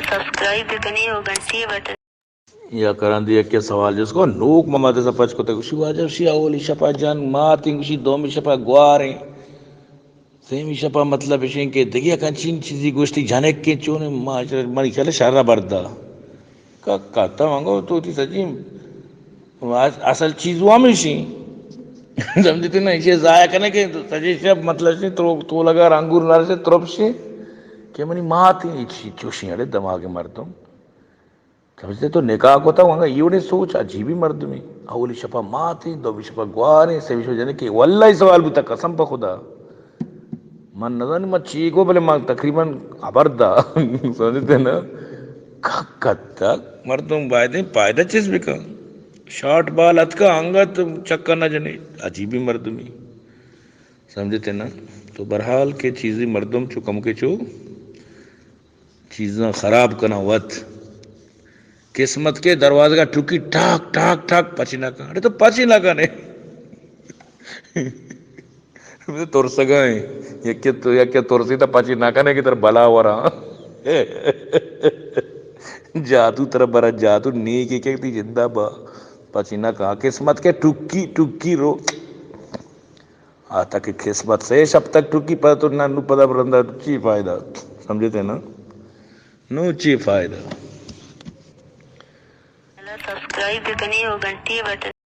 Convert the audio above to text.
subscribe भी करनी हो घंटी बटन या करन दिया के सवाल जिसको नूक ममाते सपच को ते शिवा जब शिया ओली शपा जान मातिंग शी दोमी शपा ग्वारे सेमी शपा मतलब इशें के दगिया कंचिन चीजी गोष्टी जाने के चोने मारी चले शारा बरदा का काता मांगो तो ती सजी असल चीज वामिशी समझते ना इसे जाया करने के सजी से मतलब से तो लगा अंगूर नार से तरफ से कि मनी माती चोशी अरे दिमाग मरदम समझते तो निकाह को था वहां ये उन्हें सोच अजीबी मर्द में अवली शपा माँ थी दो शपा ग्वारे से विश्व जने के वल्ला ही सवाल भी था कसम पर खुदा मन नजर मत चीको भले मां तकरीबन अबरदा समझते ना कत्ता मर्दम बायदे पायदा चीज भी का शॉर्ट बाल अतका अंगत चक्कर न जने अजीबी मर्द में समझते ना तो बहरहाल के चीजें मर्दम चो कम के चो चीजें खराब करना वत किस्मत के दरवाजे का टुकी ठाक ठाक ठाक पचीना का अरे तो पचीना का नहीं तोर सगा है यके तोरसी तो पचीना का नहीं कि तेरा भला हो रहा जादू तरह बरा जादू नी की कहती जिंदा बा पचीना का किस्मत के टुकी टुकी रो आता कि किस्मत से अब तक टुकी पर तो ना नु पता बरंदा ची फायदा समझते ना नो ची फायदा सब्सक्राइब भी करनी हो घंटी बटन